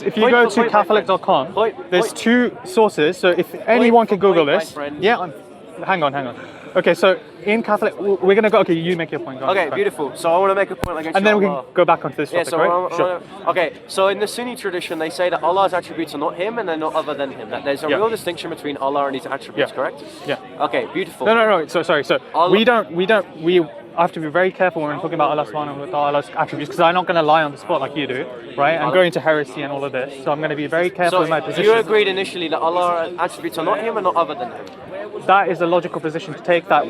Catholics, if you go to Catholic.com, there's two sources. So if anyone can Google this. Yeah, hang on. Okay, so in Catholic, we're going to go, okay, you make your point. Okay, beautiful. So I want to make a point against and then we can go back onto this topic, right? Sure. Okay, so in the Sunni tradition, they say that Allah's attributes are not him and they're not other than him. That there's a real distinction between Allah and his attributes, correct? Yeah. Okay, beautiful. No. So sorry. So we have to be very careful when we're talking about Allah subhanahu wa ta'ala's attributes, because I'm not going to lie on the spot like you do, right? I'm going into heresy and all of this. So I'm going to be very careful in my position. You agreed initially that Allah's attributes are not him and not other than him. That is a logical position to take, that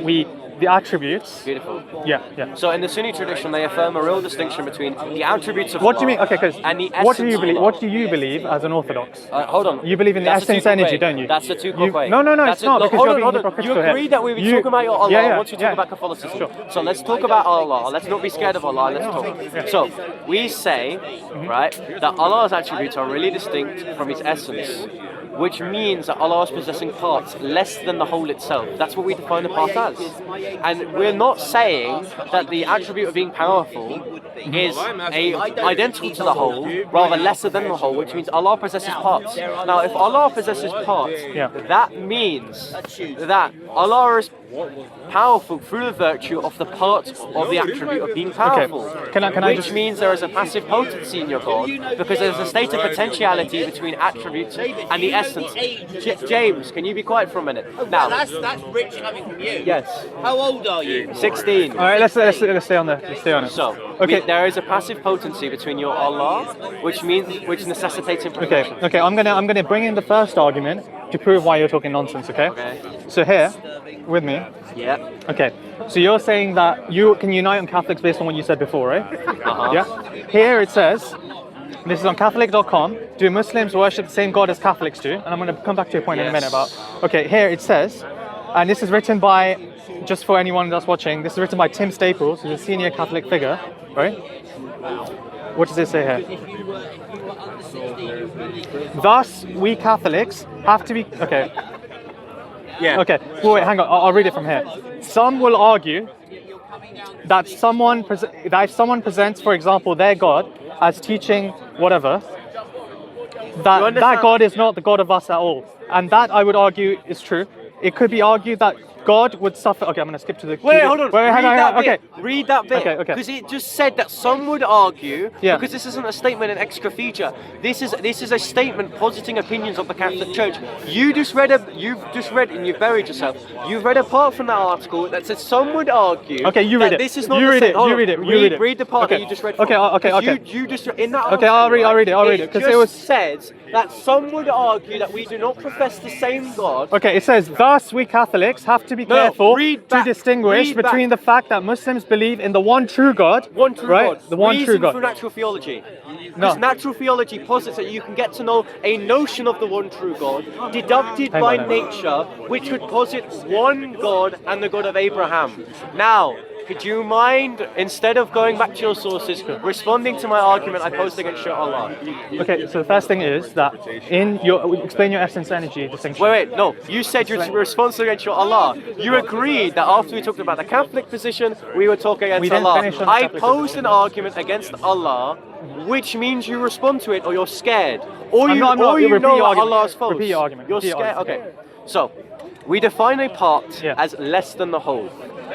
the attributes. Beautiful. Yeah. So in the Sunni tradition, they affirm a real distinction between the attributes of What do you Allah mean? Okay, because what do you believe? What do you believe as an Orthodox? Hold on. You believe in the essence energy, don't you? That's the two-court way. No, it's not. Because you're being hypocritical You agreed that we were talking about your Allah once we talk about Catholicism. Sure. So let's talk about Allah. Let's not be scared of Allah. Let's talk. So we say, right, that Allah's attributes are really distinct from His essence, which means that Allah is possessing parts less than the whole itself. That's what we define the part as. And we're not saying that the attribute of being powerful is identical to the whole, rather lesser than the whole, which means Allah possesses parts. Now, if Allah possesses parts, that means that Allah is powerful through the virtue of the part of the attribute of being powerful. Okay. Which means there is a passive potency in your God, because there's a state of potentiality between attributes and the essence. James, can you be quiet for a minute? Now, that's rich coming from you. Yes. How old are you? 16. All right, let's stay on there. Let's stay on it. So, there is a passive potency between your Allah, which necessitates implication. Okay. I'm gonna bring in the first argument to prove why you're talking nonsense. Okay. So here, with me. Yeah. Okay. So you're saying that you can unite on Catholics based on what you said before, right? Yeah. Here it says. This is on Catholic.com. Do Muslims worship the same God as Catholics do? And I'm going to come back to your point in a minute about. Okay, here it says, and this is written by, just for anyone that's watching, this is written by Tim Staples, who's a senior Catholic figure, right? What does it say here? Thus, we Catholics have to be. Okay. Yeah. Okay. Wait, hang on. I'll read it from here. Some will argue that if someone presents, for example, their God as teaching whatever, that God is not the God of us at all. And that, I would argue, is true. It could be argued that God would suffer. Okay, I'm going to skip to the. Wait, hold on. Read that bit. Okay. Because it just said that some would argue. Yeah. Because this isn't a statement in ex cathedra. This is a statement positing opinions of the Catholic Church. You've just read and you've buried yourself. You've read a part from that article that says some would argue. Okay, you read it. This is not you the read same. it. You read it. Read the part that you just read. From. Okay. You just in that. Okay, I'll read it. Because it was says that some would argue that we do not profess the same God. Okay, it says, thus we Catholics have to be careful to distinguish between the fact that Muslims believe in the one true God, the one true God. Through natural theology. Because natural theology posits that you can get to know a notion of the one true God, deducted by nature, which would posit one God and the God of Abraham. Now, could you mind, instead of going back to your sources, responding to my argument I posed against your Allah? Okay, so the first thing is that explain your essence energy distinction. Wait, no. You said your response against your Allah. You agreed that after we talked about the Catholic position, we were talking against Allah. I posed an argument against Allah, which means you respond to it or you're scared. Or you know that Allah is false. Repeat your argument. You're scared? Okay. So, we define a part as less than the whole.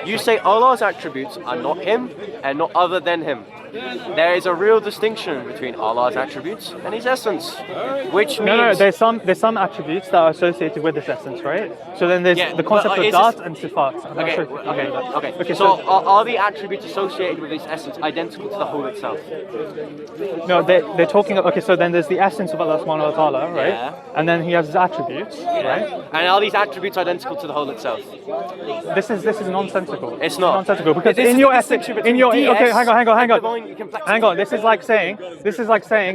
You say Allah's attributes are not Him and not other than Him. There is a real distinction between Allah's attributes and His essence, which means... No, there's some attributes that are associated with this essence, right? So then there's the concept of dat and sifat. Okay. So are the attributes associated with this essence identical to the whole itself? No, they're talking... Okay, so then there's the essence of Allah subhanahu wa ta'ala, right? Yeah. And then He has His attributes, right? And are these attributes identical to the whole itself? This is nonsensical. It's not. Nonsensical, because in your essence... Okay, hang on. This is like saying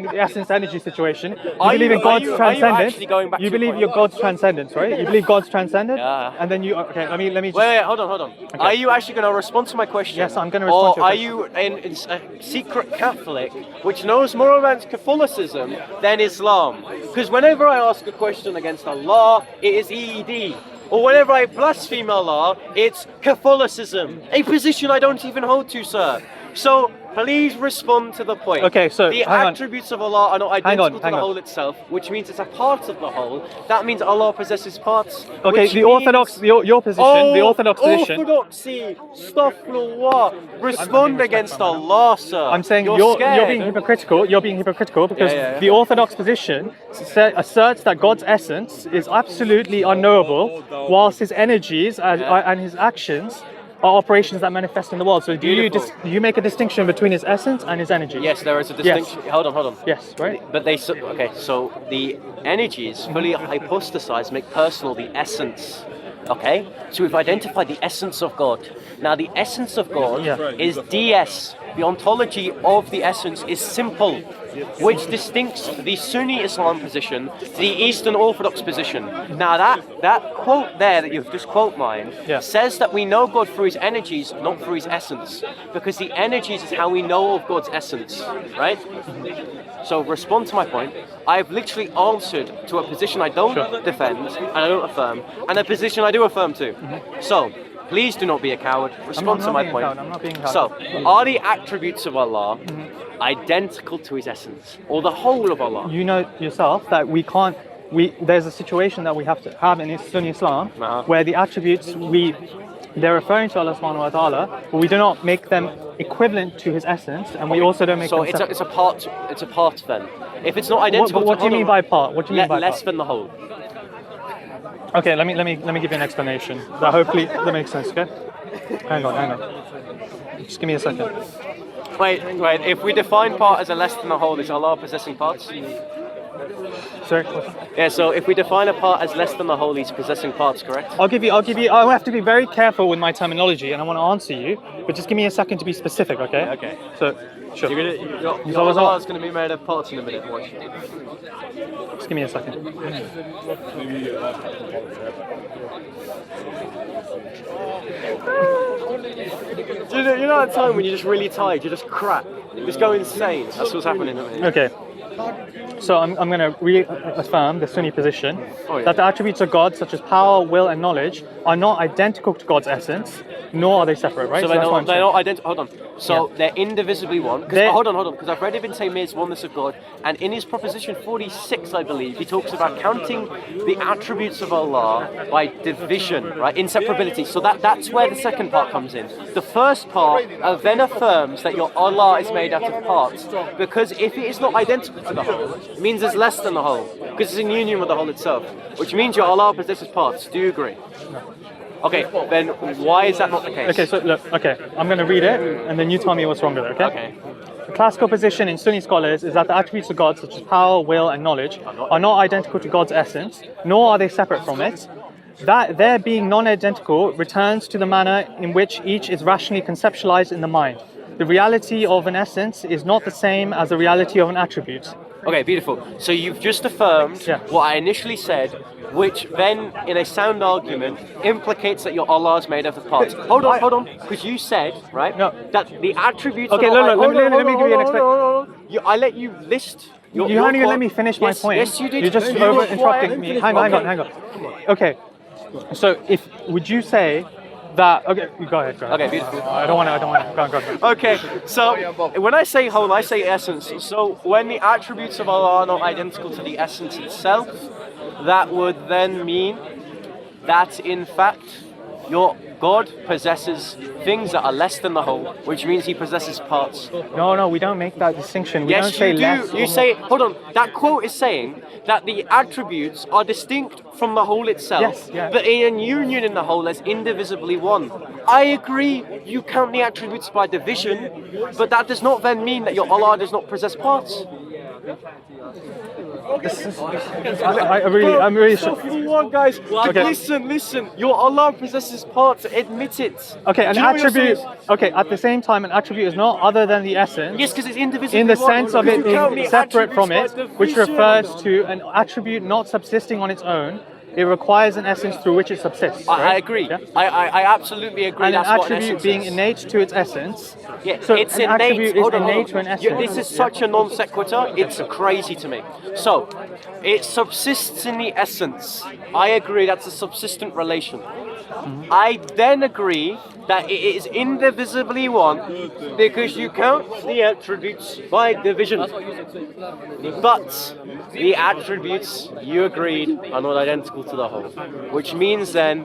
the essence energy situation. You believe in God's transcendence. You believe your God's transcendence, right? You believe God's transcendence. Yeah. And then let me just... Wait, hold on. Okay. Are you actually going to respond to my question? Yes, I'm going to respond to your question. Or are you a secret Catholic which knows more about Catholicism than Islam? Because whenever I ask a question against Allah, it is EED. Or whenever I blaspheme Allah, it's Catholicism. A position I don't even hold to, sir. So please respond to the point. Okay, so the hang on. attributes of Allah are not identical hang to the on. whole itself, which means it's a part of the whole. That means Allah possesses parts. Okay, which the orthodox, means- your position, the orthodox position. Orthodoxy, astaghfirullah. Respond being against respectful, Allah, sir. I'm saying you're being hypocritical. You're being hypocritical because Yeah. the orthodox position asserts that God's essence is absolutely unknowable, whilst his energies and his actions are operations that manifest in the world. So do you make a distinction between his essence and his energy? Yes, there is a distinction. Yes. Hold on. Yes, right. But so the energies fully hypostatized make personal the essence. Okay? So we've identified the essence of God. Now the essence of God is DS. The ontology of the essence is simple, which distincts the Sunni Islam position to the Eastern Orthodox position. Now that quote there that you've just quoted mine says that we know God through his energies, not through his essence. Because the energies is how we know of God's essence, right? So respond to my point. I've literally answered to a position I don't defend and I don't affirm, and a position I do affirm too. So please do not be a coward. Respond to my point. I'm not being a coward. So, are the attributes of Allah identical to his essence, or the whole of Allah? You know yourself that we can't. There's a situation that we have to have in Sunni Islam where the attributes they're referring to Allah subhanahu wa ta'ala, but we do not make them equivalent to his essence, and we also don't make so them it's a part. It's a part then. If it's not identical, what do you mean by part? What do you mean by less part? than the whole? Okay, let me give you an explanation. That hopefully that makes sense. Okay. Hang on. Just give me a second. Wait. If we define part as a less than the whole, is Allah possessing parts? Sorry. Yeah. So if we define a part as less than the whole, he's possessing parts, correct? I'll give you. I have to be very careful with my terminology, and I want to answer you. But just give me a second to be specific, okay? Okay. So, sure. Allah is going to be made of parts in a minute. Watch. Just give me a second. You know that time when you're just really tired, you just crack, you just go insane. That's what's happening to me. Okay. So I'm going to reaffirm the Sunni position that the attributes of God, such as power, will, and knowledge, are not identical to God's essence, nor are they separate, right? So they're not identical. Hold on. So they're indivisibly one. Hold on. Because I've read Ibn Taymiyyah's Oneness of God, and in his proposition 46, I believe, he talks about counting the attributes of Allah by division, right? Inseparability. So that's where the second part comes in. The first part then affirms that your Allah is made out of parts, because if it is not identical to the whole, it means it's less than the whole, because it's in union with the whole itself, which means your Allah possesses parts. Do you agree? No. Okay, then why is that not the case? Okay, so look, I'm going to read it, and then you tell me what's wrong with it, okay? The classical position in Sunni scholars is that the attributes of God, such as power, will, and knowledge, are not identical to God's essence, nor are they separate from it. That their being non-identical returns to the manner in which each is rationally conceptualized in the mind. The reality of an essence is not the same as the reality of an attribute. Okay, beautiful. So you've just affirmed what I initially said, which then, in a sound argument, implicates that your Allah is made up of parts. Hold on, because you said, right, that the attributes. Okay, let me give you an explanation. I let you list. You haven't even let me finish my point. Yes, you did. You're just interrupting me. Hang on. Okay, so would you say that? Okay, go ahead. Okay, beautiful. I don't want to. Go on. Okay, so when I say whole, I say essence. So when the attributes of Allah are not identical to the essence itself, that would then mean that in fact your God possesses things that are less than the whole, which means he possesses parts. No, we don't make that distinction. We don't say less. You say, hold on, that quote is saying that the attributes are distinct from the whole itself, but in union in the whole as indivisibly one. I agree, you count the attributes by division, but that does not then mean that your Allah does not possess parts. I'm really sure. Come on, guys. Okay. Listen. Your Allah possesses parts. Admit it. Okay, an attribute. Okay, at the same time, an attribute is not other than the essence. Yes, because it's indivisible. In the sense of it being separate from it, which refers to an attribute not subsisting on its own. It requires an essence through which it subsists. Right? I agree. Yeah? I absolutely agree. And that's an what an attribute essence being is. innate to its essence. Yeah, so it's an innate. attribute is innate to an essence. This is such a non sequitur. It's crazy to me. So, it subsists in the essence. I agree. That's a subsistent relation. I then agree that it is indivisibly one because you count the attributes by division. But the attributes, you agreed, are not identical to the whole. Which means then...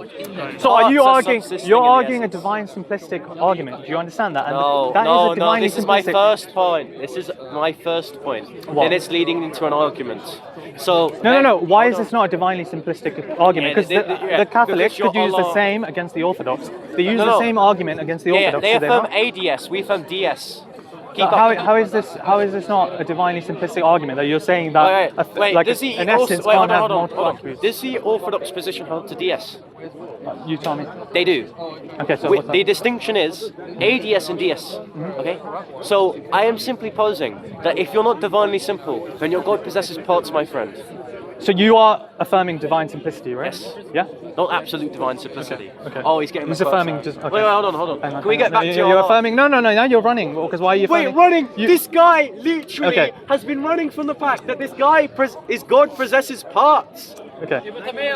So are you arguing, subsisting you're in the arguing a essence. divine simplistic argument? Do you understand that? And No, that is a no, divinely this is my simplistic- first point. This is my first point. What? Then it's leading into an argument. So... No. Why hold is on. this not a divinely simplistic argument? Because Yeah, the Catholics because could use your the Allah- same against the Orthodox. They use No, the no. same argument against the Yeah, Orthodox. they do they affirm not? ADS, we affirm DS. Keep But up. how is this not a divinely simplistic argument that you're saying that Does the an essence can't have multiple hold on. attributes? Does the Orthodox position hold to DS? You tell me. They do. Okay, so With- what's the that? distinction is ADS and DS. Okay? So I am simply posing that if you're not divinely simple, then your God possesses parts, my friend. So you are affirming divine simplicity, right? Yes. Yeah? Not absolute divine simplicity. Okay. Oh, he's getting He's the quotes affirming out. just... Okay. Wait, hold on. Hang on, Can we get hang on. back to You're your... affirming... No, now you're running. Because why are you Wait, affirming... running! You- This guy literally Okay. has been running from the fact that this guy is God possesses parts. Okay.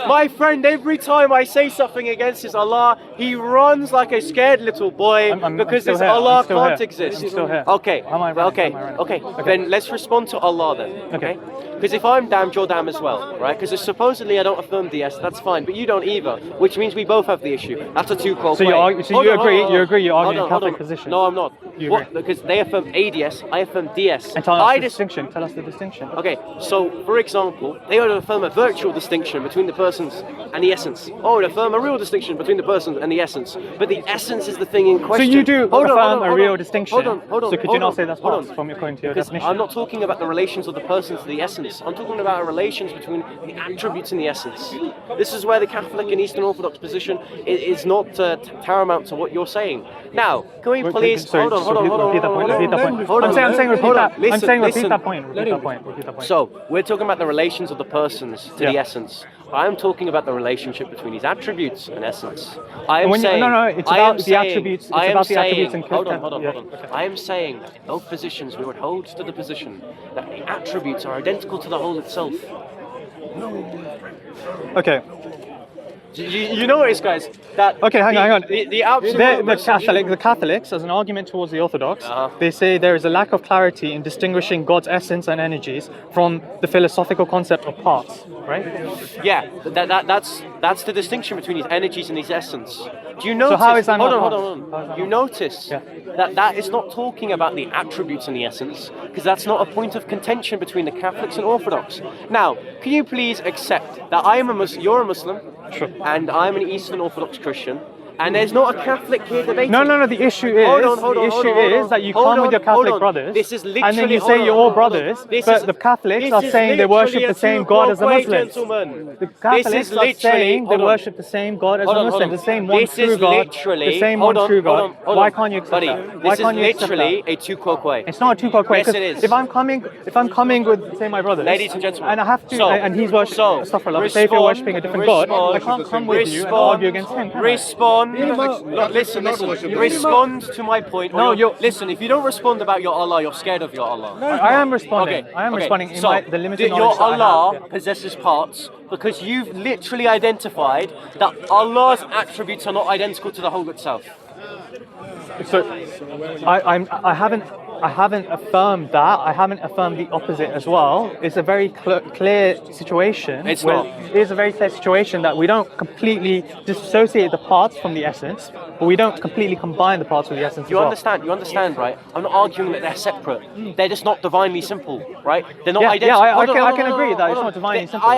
My friend, every time I say something against his Allah, he runs like a scared little boy I'm because still his here. Allah I'm still can't here. exist. I'm still here. Okay. How am I running? Okay. How am I running? Okay. Okay. Then let's respond to Allah then. Okay. Because if I'm damned, you're damned as well, right? Because supposedly I don't affirm DS, that's fine, but you don't either, which means we both have the issue. That's a two-quote So you play. argue- so Hold you on, agree- hold on, you agree you're hold arguing on, Catholic hold on. position? No, I'm not. You What? agree. Because they affirm ADS, I affirm DS. And tell us I the dis- distinction. Tell us the distinction. Okay, so for example, they would affirm a virtual distinction between the persons and the essence. Or would affirm a real distinction between the persons and the essence. But the essence is the thing in So question. you do Hold on, affirm hold on, a hold real on. distinction. Hold on. So could you hold not on, say that's hold false on. from according to your Because definition? I'm not talking about the relations of the persons to the essence. I'm talking about relations between the attributes and the essence. This is where the Catholic and Eastern Orthodox position is not paramount to what you're saying. Now, can we please... Sorry, Hold on. repeat that point. Repeat that point. Hold I'm on. saying repeat Hold that. on. Listen, I'm saying repeat listen. that point. Repeat that point. Repeat that point. So, we're talking about the relations of the persons to the Yeah. essence. I'm talking about the relationship between these attributes and essence. I am When you- saying... no, it's I about am the saying- attributes- it's I am about the saying- attributes and Hold on. yeah. I am saying, in both positions, we would hold to the position that the attributes are identical to the whole itself. Okay. You notice, guys, that... Okay, hang on. The absolute... The Catholics, as an argument towards the Orthodox, Uh-huh. they say there is a lack of clarity in distinguishing God's essence and energies from the philosophical concept of parts, right? Yeah, that's the distinction between these energies and these essence. Do you notice? how is that hold not on, parts? hold How is on. that You not notice Yeah. that is not talking about the attributes and the essence, because that's not a point of contention between the Catholics and Orthodox. Now, can you please accept that I am you're a Muslim, Sure. and I'm an Eastern Orthodox Christian, and there's not a Catholic here debating? No. The issue is that you come with your Catholic brothers, This is literally, and then you hold say on, you're hold all on, brothers, hold on. This but is- the Catholics this are is saying they worship literally the same a God as the two-quote Muslims. gentlemen. The This Catholics is are literally, saying they hold on. worship the same God as Hold the on, hold Muslims, on. the same one This true is God, literally, the same hold one on, true hold God. on, hold Why on. can't you accept Buddy, that? Why this is can't you accept literally that? a two-quote way. It's not a two-quote way. Yes, it is. If I'm coming with, say, my brothers, Ladies and gentlemen. and I have to, So- and he's worshiping, so, say if you're worshiping a different God, I can't come with you and argue against him. Can I? Respond. Listen. Respond to my point. No, listen. If you don't respond about your Allah, you're scared of your Allah. I am responding. Okay. I am okay. responding in So, the limited your knowledge that I Allah have. Yeah. possesses parts because you've literally identified that Allah's attributes are not identical to the whole itself. So I haven't affirmed that. I haven't affirmed the opposite as well. It's a very clear situation. It's where not. It is a very clear situation that we don't completely dissociate the parts from the essence, but we don't completely combine the parts with the essence. You as well. understand? You understand, right? I'm not arguing that they're separate. They're just not divinely simple, right? They're not Yeah, identical. I Hold on, can hold on, agree hold that on, it's hold not on. divinely simple.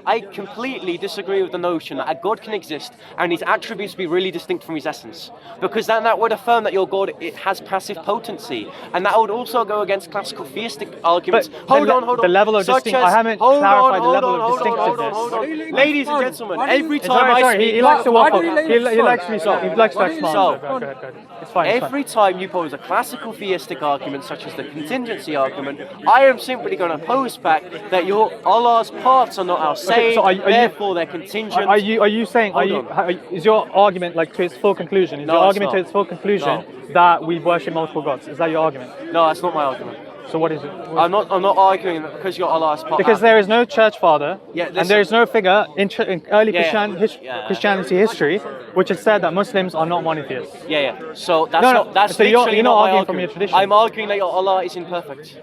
I completely disagree with the notion that a God can exist and his attributes be really distinct from his essence, because then that would affirm that your God has passive potency, and that would also go against classical theistic arguments. But Hold on. the level of Such I haven't hold clarified on, the level hold of on, distinctiveness. hold on. Ladies and gentlemen, every time Sorry, I speak, he likes to walk. He So- likes to be soft. He likes to act smart. So- Go ahead. It's fine. It's fine. Every time you pose a classical theistic argument, such as the contingency argument, I am simply going to pose back that your Allah's parts are not our same, so are you- therefore they're contingent. Are you saying? Hold Is your argument like to its full conclusion? Is No, your it's argument to not. its full conclusion No. that we worship multiple gods? Is that your argument? No, that's not my argument. So what is it? I'm not arguing that because your Allah is part. Because there is no church father, Yeah, and listen. there is no figure in early Yeah. Christianity history which has said that Muslims are not monotheists. Yeah. So that's No, no, not. That's so you're literally not not my arguing from argument. your tradition. I'm arguing that your Allah is imperfect.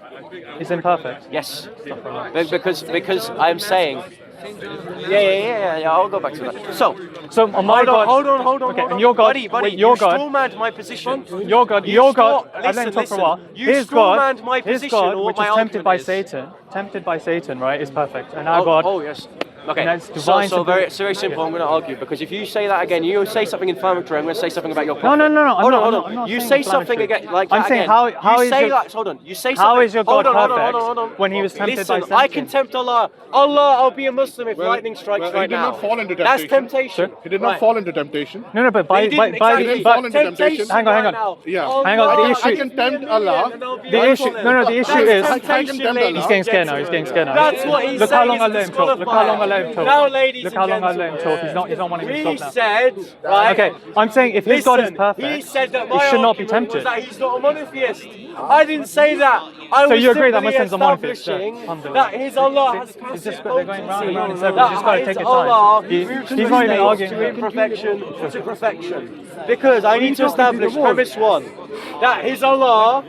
It's imperfect. Yes. Because I'm saying. Yeah. I'll go back to that. So on my God. hold on. Okay, hold and on. your God, buddy, wait, your you God. strawmanned my position. Your God. I've let him talk for a while. You His God, strawmanned my his position, God, or which what is my tempted by Satan, right, is perfect, and Oh, our God. oh yes. Okay. And that's So, divine so very, simplicity. very simple. I'm going to argue because if you say that again, you say something inflammatory. I'm going to say something about your No. prophet. I'm Hold not on. You saying say something inflammatory. again, like I'm that saying again. how you is say your, like, hold on. You say how something. is your God perfect hold on. when he was tempted Listen, by Satan? I can tempt Allah. Allah, I'll be a Muslim if lightning strikes he right did now. not fall into That's temptation. temptation. He did not Right. fall into temptation. No, but He didn't, exactly. fall into temptation. Hang on. right now. Yeah. Allah, Hang on, the issue- I can tempt Allah. The issue, the issue is. I can tempt Allah. He's getting scared now. He's getting scared now. That's what he's Look how saying long is I let him talk. Look how long I let him talk. Now, ladies Look and how long I let him gentlemen, talk. He's not wanting to He talk now. said, right? Okay, I'm saying if his God is Listen, perfect, he said that he my should not be argument was tempted. that he's not a monotheist. I didn't say that. I So was you agree that simply Muslims are monotheists? establishing Yeah, alhamdulillah. that his Allah has It's passive just they're going round and round in potency. circles. You just gotta That take his your time. Allah He- moves he's not even from arguing. to imperfection to perfection. Because I need to establish premise one, that his Allah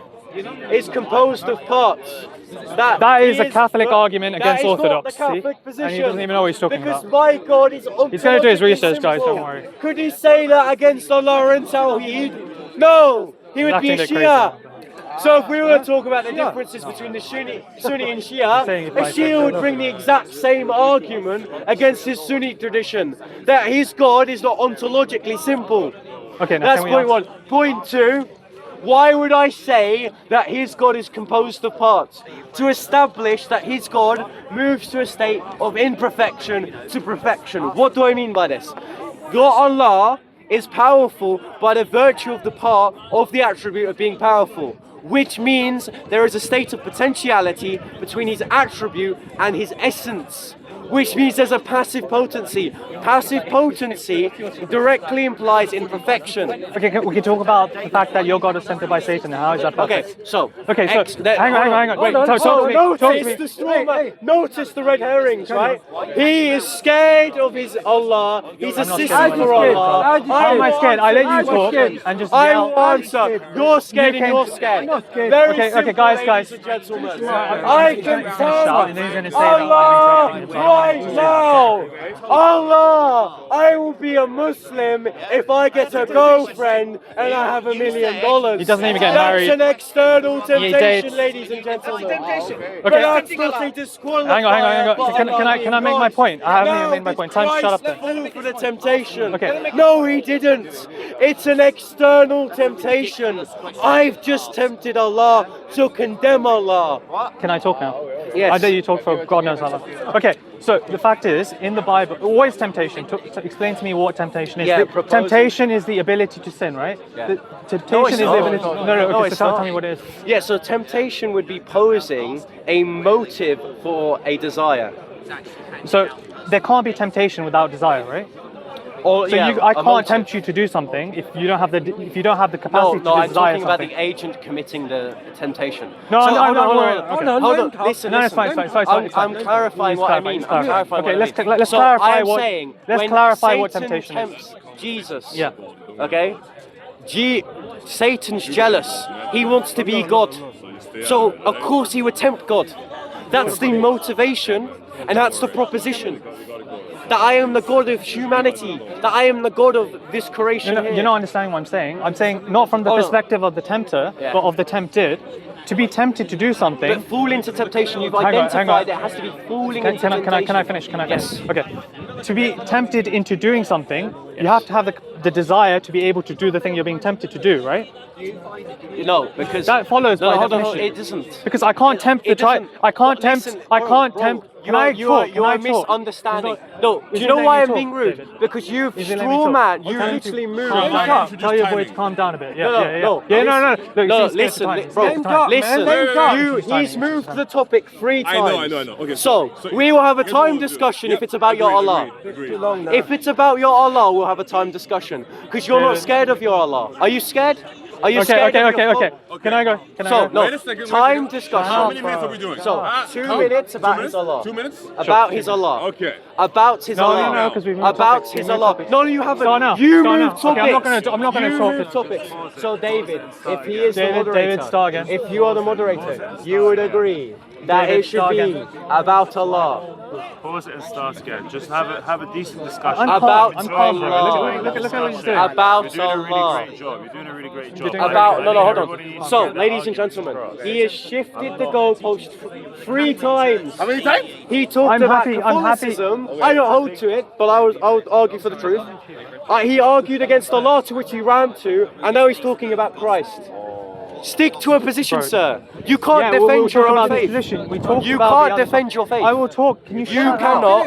is composed of parts. That is he a Catholic argument that against is not Orthodox, the Catholic see? position. And he doesn't even know what he's talking because about. my God is He's gonna do his ontologically research, guys, simple. don't worry. Could he say that against Allah and Tawheed? No, he would be a acting a bit Shia. crazy. So if we were to talk about the differences between the Sunni and Shia, saying if a I said Shia would bring the exact same argument against his Sunni tradition, that his God is not ontologically simple. Okay, now That's can we point answer- one. Point two, why would I say that his God is composed of parts? To establish that his God moves to a state of imperfection to perfection. What do I mean by this? Your Allah is powerful by the virtue of the part of the attribute of being powerful, which means there is a state of potentiality between his attribute and his essence, which means there's a passive potency. Passive potency directly implies imperfection. Okay, we can talk about the fact that your God is tempted by Satan. How is that perfect? Okay, so Okay, so hang on. Wait, notice talk to me. the straw man. Notice the red herrings, right? He is scared of his Allah. He's I'm not assisting scared. for Allah. How am I scared? I let you talk and just I yell. will answer. You're scared You and came you're to- scared. I'm not scared. Very Okay, simple, guys. ladies and gentlemen. I I can shout, tell and then he's gonna say that I'm Allah interrupting him, so I don't right want to- now. Allah, I will be a Muslim if I get a girlfriend and I have $1 million. He doesn't even get married. That's an external temptation, dates. ladies and gentlemen. Okay. But that's not a disqualifier. Hang on. for Can Allah I being make my God. point? I haven't even Now, made my did point. Time to shut up Christ then. fall for the temptation? Okay. No, he didn't. It's an external temptation. I've just tempted Allah to condemn Allah. Can I talk now? Yes. I let you talk for God knows how long. Okay, so the fact is, in the Bible, what is temptation? Explain to me what temptation is. Yeah, The- proposing. temptation is the ability to sin, right? Yeah. The No, temptation it's is the not. ability. No, No, okay, it's so tell not. me what it is. Yeah, so temptation would be posing a motive for a desire. So there can't be temptation without desire, right? Or, So yeah, I a can't motive. tempt you to do something if you don't have the No, capacity no, to I'm desire talking about something. the agent committing the temptation. No, So, no, hold no, on, no, hold no, on, okay. hold on, listen, No, it's listen. fine, it's fine. I'm clarifying Please what I clarify, mean. please I'm clarify. clarifying Okay, what I mean. let's So clarify I'm what- saying, let's when clarify what Satan temptation is. tempts Jesus. Yeah. Okay. Satan's jealous. He wants to be God. So of course he would tempt God. That's the motivation, and that's the proposition. That I am the God of humanity. That I am the God of this creation here. You're not understanding what I'm saying. I'm saying not from the Hold on. perspective of the tempter, Yeah. but of the tempted. To be tempted to do something. But fall into temptation, you've Hang on. identified it has to be falling into Can temptation. I finish? Can I finish? Yes. Okay. To be tempted into doing something, you have to have the desire to be able to do the thing you're being tempted to do, right? No, because That follows no, by hold on, definition. it doesn't. Because I can't tempt the It child. doesn't. I can't Bro, tempt. listen, I bro, can't bro, tempt. You are misunderstanding. No, do you Isn't know letting why me I'm talk, being rude? David? Because you've Isn't letting me straw talk. man. You Tell him to literally moved. calm down. Tell your boy to calm down a bit. Yeah. No. Listen, he's moved the topic 3 times. I know. Okay. So, So we will have a here's time what we'll do. discussion if Yeah, it's about your agreed, Allah. agreed. If it's about your Allah, we'll have a time discussion. Because you're not David. scared of your Allah. Are you scared? Are you scared of your Okay. Can I go? Can I So, go? no, Wait a second, time wait a second. discussion. How many minutes are we doing? So, Ah, 2 count. minutes about 2 his minutes? Allah. 2 minutes? About his Allah. Okay. About his No, Allah. no, because we've moved About topics. his We've moved Allah. topics. No, you haven't. Start now. You Start moved now. Okay, topics. I'm not gonna You talk. moved topics. So, David, if he is the David, moderator, start again. if you are the moderator, you would agree that David, it should start be again. about Allah. Pause it and start again. Just have a decent discussion. I'm calm. About I'm calm, bro. Allah. Look at what he's doing. About You're doing a really Allah. great job. You're doing a really great You're job. doing About no, hold Everybody- on. So, ladies and gentlemen, he has shifted the goalpost 3 times. How many times? He talked I'm about happy. Catholicism. I don't hold to it, but I would argue for the truth. He argued against Allah, to which he ran to, and now he's talking about Christ. Stick to a position, sir. You can't we'll defend your talk own about this faith. position. We talked You about can't the other- defend your faith. I will talk. Can you You shut up? cannot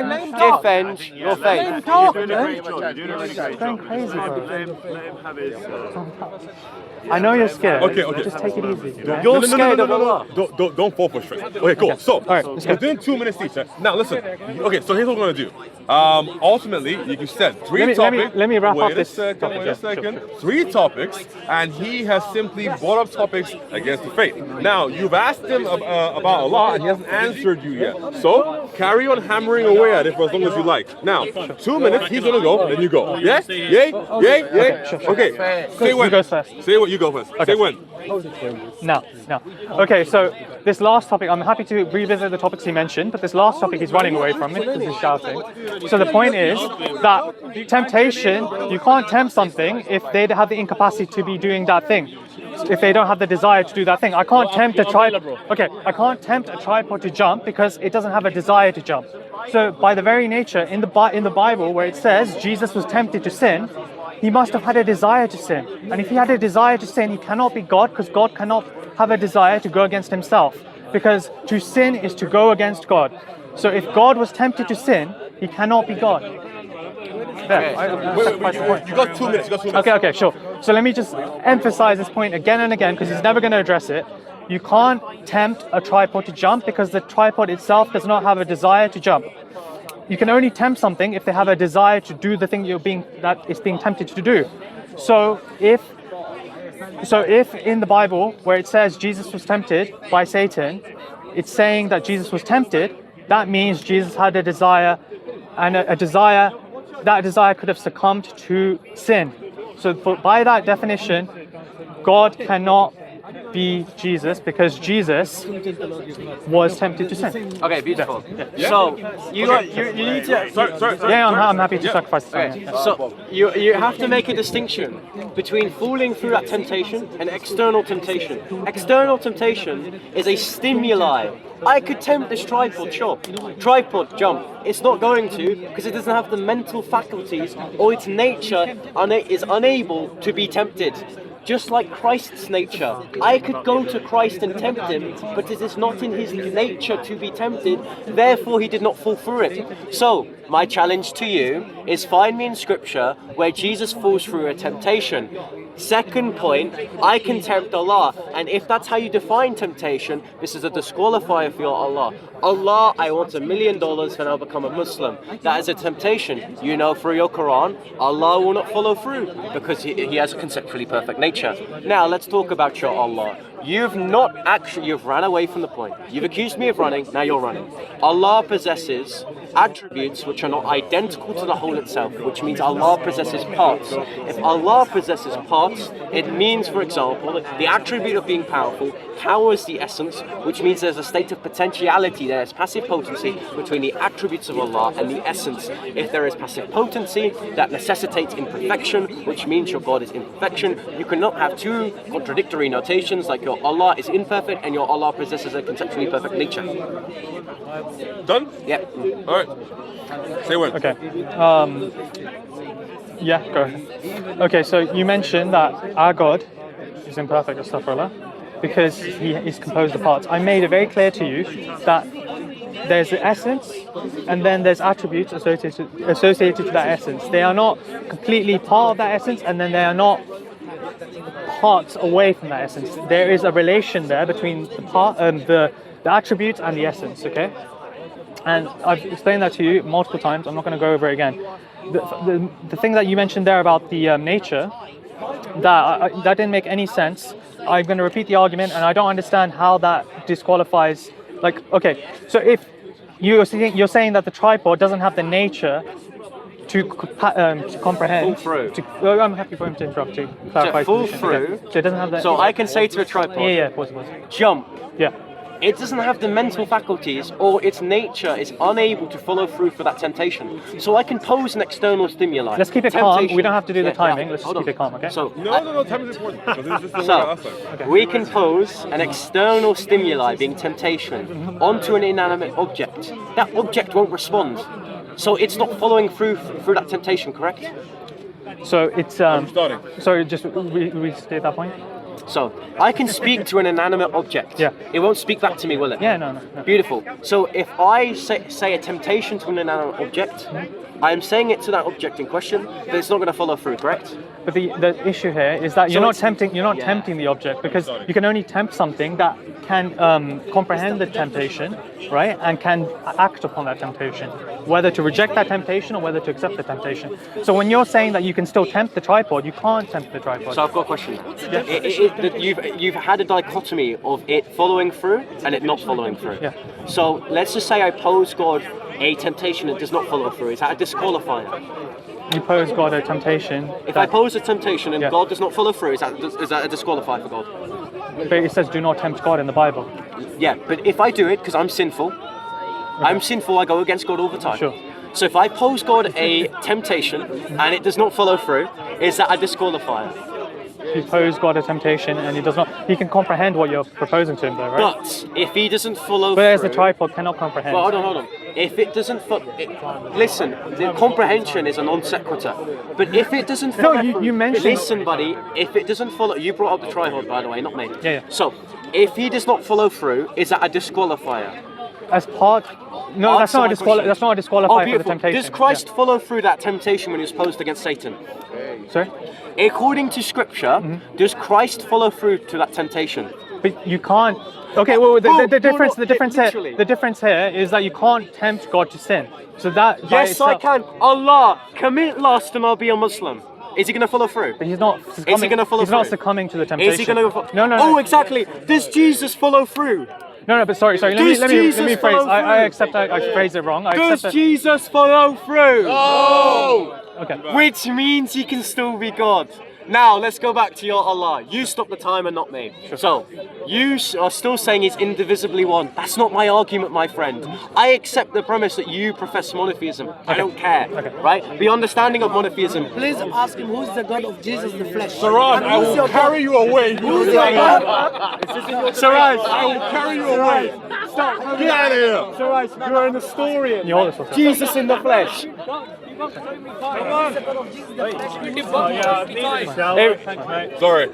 defend your faith. You're doing a great job. You're doing a really great Going job. crazy, bro. Let him have his. I know you're scared. Okay. Just take it easy. You're scared of Allah. Don't fall for straight. Okay, cool. So, right, let's go. we're doing 2 minutes each. Now, listen. Okay, so here's what we're gonna do. Ultimately, you said three topics. let me wrap wait up a this second, topic, Wait yeah, a second. sure. 3 topics, and he has simply brought up topics against the faith. Now, you've asked him about Allah, and he hasn't answered you yet. So, carry on hammering away at it for as long as you like. Now, 2 minutes. He's gonna go, then you go. Yeah? Yay? sure. Okay. Say when. You go first. Say what you go first. Say when. No. Okay, so this last topic, I'm happy to revisit the topics he mentioned, but this last topic he's running away from it because he's shouting. So the point is that temptation, you can't tempt something if they have the incapacity to be doing that thing. If they don't have the desire to do that thing. I can't tempt a tripod. Okay, I can't tempt a tripod to jump because it doesn't have a desire to jump. So by the very nature, in the Bible where it says Jesus was tempted to sin, he must have had a desire to sin. And if he had a desire to sin, he cannot be God, because God cannot have a desire to go against himself. Because to sin is to go against God. So if God was tempted to sin, he cannot be God. There, Wait, you got 2 minutes. You got 2 minutes. Okay, sure. So let me just emphasize this point again and again, because he's never going to address it. You can't tempt a tripod to jump because the tripod itself does not have a desire to jump. You can only tempt something if they have a desire to do the thing that it's being tempted to do. So if in the Bible where it says Jesus was tempted by Satan, it's saying that Jesus was tempted, that means Jesus had a desire, and that desire could have succumbed to sin. So by that definition, God cannot be Jesus because Jesus was tempted to sin. Okay, beautiful. So you need to. Sorry. Yeah, I'm happy to sacrifice the Okay, time. so you have to make a distinction between falling through that temptation and external temptation. External temptation is a stimuli. I could tempt this tripod, sure. Tripod jump. It's not going to because it doesn't have the mental faculties, or its nature is unable to be tempted. Just like Christ's nature. I could go to Christ and tempt him, but it is not in his nature to be tempted, therefore he did not fall through it. So, my challenge to you is find me in scripture where Jesus falls through a temptation. Second point, I can tempt Allah, and if that's how you define temptation, this is a disqualifier for your Allah. Allah, I want $1 million and I'll become a Muslim. That is a temptation. You know through your Quran, Allah will not follow through because he has a conceptually perfect nature. Now let's talk about your Allah. You've ran away from the point. You've accused me of running, now you're running. Allah possesses attributes which are not identical to the whole itself, which means Allah possesses parts. If Allah possesses parts, it means, for example, that the attribute of being powerful powers the essence, which means there's a state of potentiality, there's passive potency between the attributes of Allah and the essence. If there is passive potency, that necessitates imperfection, which means your God is imperfection. You cannot have two contradictory notations like your Allah is imperfect and your Allah possesses a conceptually perfect nature. Done? Yep. All right. Say when. Okay. Yeah, go ahead. Okay, so you mentioned that our God is imperfect, astaghfirullah, because he is composed of parts. I made it very clear to you that there's the essence and then there's attributes associated to that essence. They are not completely part of that essence, and then they are not parts away from that essence. There is a relation there between the attributes and the essence, okay? And I've explained that to you multiple times. I'm not going to go over it again. The thing that you mentioned there about the nature, that didn't make any sense. I'm going to repeat the argument, and I don't understand how that disqualifies. Like, okay, so if you're saying that the tripod doesn't have the nature to comprehend. Fall through. I'm happy for him to interrupt to clarify. fall his position. through. Yeah. So it doesn't have that. So I can say to a tripod, Yeah, of course. jump. Yeah. It doesn't have the mental faculties, or its nature is unable to follow through for that temptation. So I can pose an external stimuli. Let's keep it calm. We don't have to do the timing. Let's just hold keep it calm, okay? So No, time is important. Because this is the So, last time. we can pose an external stimuli, being temptation, onto an inanimate object. That object won't respond. So it's not following through that temptation, correct? So it's starting. Sorry, just restate that point. So I can speak to an inanimate object. Yeah. It won't speak back to me, will it? Yeah, no. Beautiful. So if I say a temptation to an inanimate object, I am saying it to that object in question, but it's not going to follow through, correct? But the issue here is that you're So not it's- tempting. You're not yeah. tempting the object, because you can only tempt something that can comprehend the temptation, right, and can act upon that temptation, whether to reject that temptation or whether to accept the temptation. So when you're saying that you can still tempt the tripod, you can't tempt the tripod. So I've got a question. You've had a dichotomy of it following through and it not following through. Yeah. So let's just say I pose God a temptation that does not follow through. Is that a disqualifier? You pose God a temptation. If I pose a temptation and Yeah. God does not follow through, is that a disqualifier for God? But it says do not tempt God in the Bible. Yeah, but if I do it because I'm sinful, I go against God all the time. Sure. So if I pose God a temptation and it does not follow through, is that a disqualifier? You pose God a temptation and he does not. He can comprehend what you're proposing to him, though, right? But if he doesn't follow But as through, the tripod cannot comprehend. Well, hold on. If it doesn't listen, the comprehension is a non sequitur. But if it doesn't No, follow you mentioned- Listen, buddy, if it doesn't follow, you brought up the tripod, by the way, not me. Yeah. So, if he does not follow through, is that a disqualifier? As part. No, that's Answer not a my question. That's not a disqualifier Oh, for the beautiful. temptation. Does Christ follow through that temptation when he was posed against Satan? Yeah. Sorry. According to Scripture, does Christ follow through to that temptation? But you can't. Okay, well, the difference here is that you can't tempt God to sin. So that. by Yes, I itself- can. Allah, commit lust and I'll be a Muslim. Is he going to follow through? But he's not. Is he going to follow He's through? not succumbing to the temptation. Is he going to? No. Oh, exactly. Does Jesus follow through? No. But sorry. Let Does me Jesus phrase. follow I through? accept. I phrased it wrong. I Does accept that. Jesus follow through? Okay. Which means he can still be God. Now, let's go back to your Allah. You stop the timer, not me. So, you are still saying he's indivisibly one. That's not my argument, my friend. I accept the premise that you profess monotheism. I don't care, right? The understanding of monotheism. Please ask him who's the God of Jesus the flesh. Saran, I will carry you away. Who's your God? Siraj, I will carry you away. Stop. Get out of here. Siraj, you're an historian. You hold this one. Jesus in the flesh. Sorry.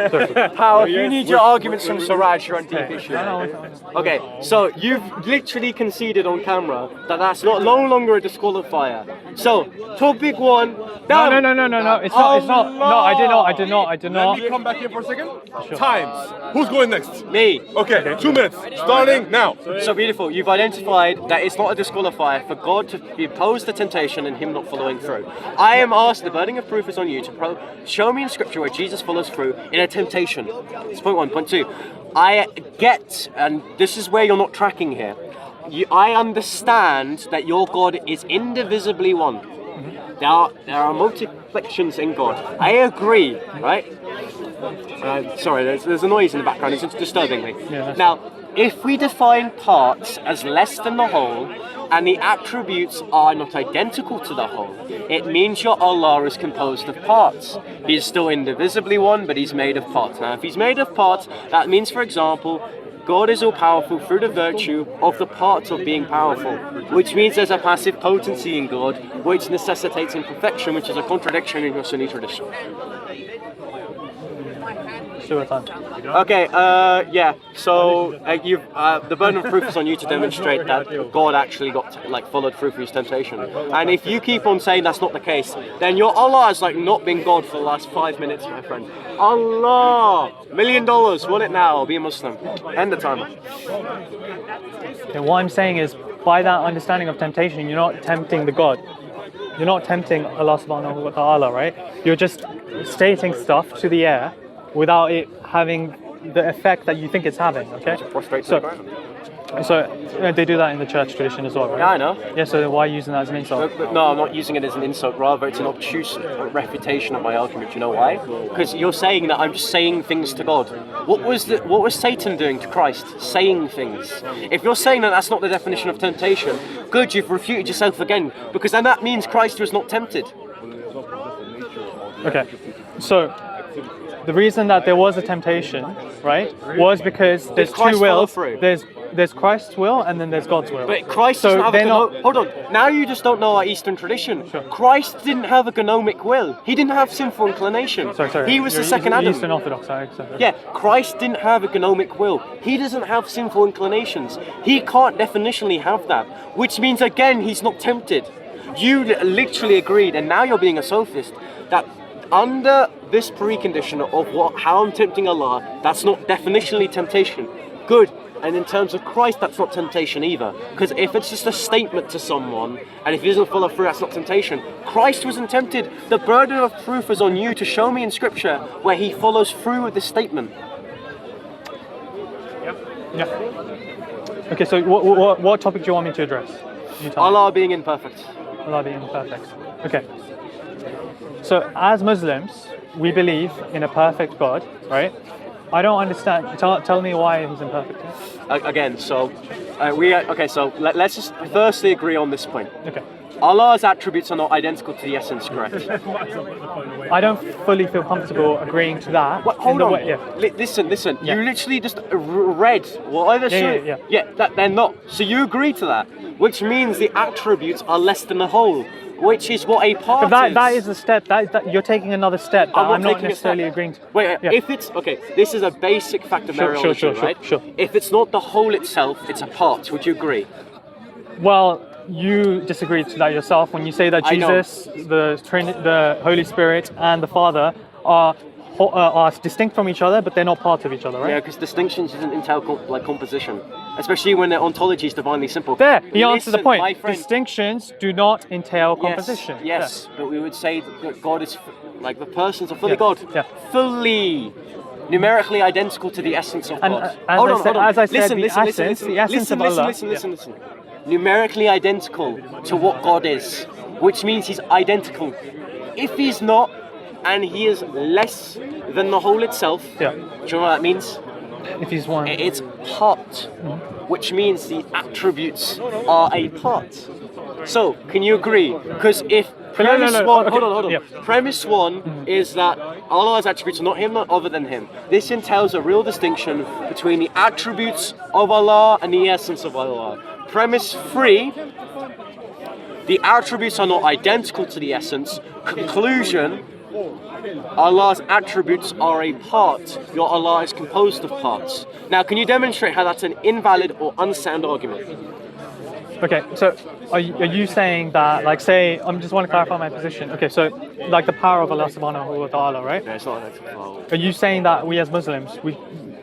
Power, if you need your arguments from Siraj, you're on deep issue. Okay, so you've literally conceded on camera that that's no longer a disqualifier. So, topic one. No. It's not. No, I did not. Let me come back here for a second. Times. Who's going next? Me. Okay, 2 minutes. Starting now. So beautiful. You've identified that it's not a disqualifier for God to be opposed to temptation and him not following through. I am asked, the burden of proof is on you to show me in Scripture where Jesus follows through in a temptation. That's point one. Point two. I get, and this is where you're not tracking here. I understand that your God is indivisibly one. There are multiplications in God. I agree, right? Sorry, there's a noise in the background. It's disturbing me. Now, if we define parts as less than the whole, and the attributes are not identical to the whole, it means your Allah is composed of parts. He's still indivisibly one, but he's made of parts. Now, if he's made of parts, that means, for example, God is all-powerful through the virtue of the parts of being powerful, which means there's a passive potency in God, which necessitates imperfection, which is a contradiction in your Sunni tradition. Okay, so the burden of proof is on you to demonstrate that God actually got followed through for his temptation. And if you keep on saying that's not the case, then your Allah has not been God for the last 5 minutes, my friend. Allah! $1 million, want it now, be a Muslim. End the timer. Okay, what I'm saying is, by that understanding of temptation, you're not tempting the God. you're not tempting Allah subhanahu wa ta'ala, right? You're just stating stuff to the air without it having the effect that you think it's having, okay? Prostrate to So, the ground. they do that in the church tradition as well, right? Yeah, I know. Yeah, so why are you using that as an insult? But no, I'm not using it as an insult. Rather, it's an obtuse refutation of my argument. You know why? Because you're saying that I'm just saying things to God. What was Satan doing to Christ? Saying things. If you're saying that that's not the definition of temptation, good, you've refuted yourself again. Because then that means Christ was not tempted. Okay, so the reason that there was a temptation, right, was because there's Christ two follow wills. through? There's Christ's will and then there's God's will. But Christ so doesn't have a they're not. Hold on. Now you just don't know our Eastern tradition. Sure. Christ didn't have a gnomic will. He didn't have sinful inclination. Sorry. He was the You're second Adam. Eastern Orthodox. Sorry. Yeah, Christ didn't have a gnomic will. He doesn't have sinful inclinations. He can't definitionally have that, which means again he's not tempted. You literally agreed, and now you're being a sophist, that under this precondition of how I'm tempting Allah, that's not definitionally temptation. Good. And in terms of Christ, that's not temptation either. Because if it's just a statement to someone, and if he doesn't follow through, that's not temptation. Christ wasn't tempted. The burden of proof is on you to show me in Scripture where he follows through with this statement. Yeah. Okay, so what topic do you want me to address? You tell me. Allah being imperfect. Allah being perfect. Okay. So as Muslims, we believe in a perfect God, right? I don't understand. Tell me why he's imperfect. Again, so let's just firstly agree on this point. Okay. Allah's attributes are not identical to the essence, correct? I don't fully feel comfortable agreeing to that. Hold on. Yeah. Listen. Yeah. You literally just read what I just that they're not. So you agree to that, which means the attributes are less than the whole, which is what a part But is. that is a step. That you're taking another step that I'm not taking a necessarily step. agreeing to. Wait, Yeah. if it's okay, this is a basic fact of Sure, mereology, right? Sure. If it's not the whole itself, it's a part. Would you agree? Well, you disagree to that yourself when you say that I know. Jesus, the Holy Spirit, and the Father are distinct from each other, but they're not part of each other, right? Yeah, because distinctions isn't entail composition, especially when the ontology is divinely simple. There, he answered the Listen, point. my friend. Distinctions do not entail composition. Yes, but we would say that God is like the persons are fully Yeah, God, yeah. fully numerically identical to the essence of And, God. as I said, the essence listen, of Allah. listen. Numerically identical to what God is, which means he's identical. If he's not, and he is less than the whole itself, Yeah. do you know what that means? If he's one. It's part, which means the attributes are a part. So, can you agree? Because if premise one, okay, hold on. yeah. Premise one is that Allah's attributes are not him, not other than him. This entails a real distinction between the attributes of Allah and the essence of Allah. Premise three, the attributes are not identical to the essence. Conclusion, Allah's attributes are a part. Your Allah is composed of parts. Now, can you demonstrate how that's an invalid or unsound argument? Okay, so are you saying that, like, say, I just want to clarify my position. Okay, so like the power of Allah subhanahu wa ta'ala, right? No, it's not identical. Are you saying that we as Muslims,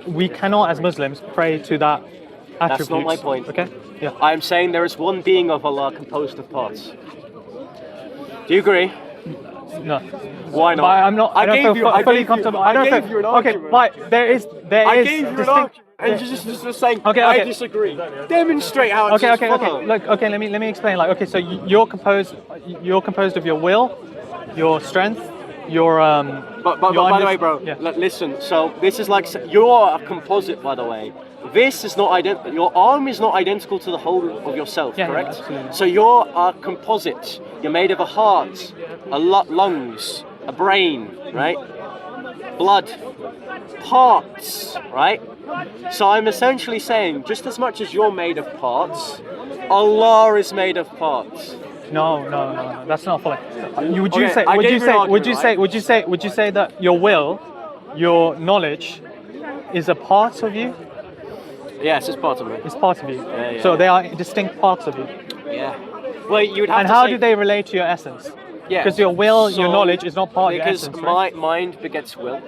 we cannot as Muslims pray to that attribute? That's not my point. Okay, yeah. I am saying there is one being of Allah composed of parts. Do you agree? No. Why not? I'm not. I don't feel fully comfortable. I don't gave you an feel. Okay, argument. but there is. I gave you an distinct. argument, and you're just saying, Okay, I okay. disagree. Demonstrate how it's Okay. follow. Look, okay. Let me explain. Like, okay, so you're composed of your will, your strength, your But your by the way, bro, Yeah. listen. So this is like you're a composite, by the way. This is not identical. Your arm is not identical to the whole of yourself, Yeah, correct? absolutely. So you're a composite. You're made of a heart, lungs, a brain, right? Blood, parts, right? So I'm essentially saying, just as much as you're made of parts, Allah is made of parts. No. That's not fully. Would you Okay, say? I Would gave you you an say? argument, Would you say? right? Would you say that your will, your knowledge, is a part of you? Yes, it's part of me. It's part of you. Yeah, So they are distinct parts of you. Yeah. Well, you would have And to how say, do they relate to your essence? Yeah. Because your will, your So, knowledge is not part of your because essence, right? mind begets will,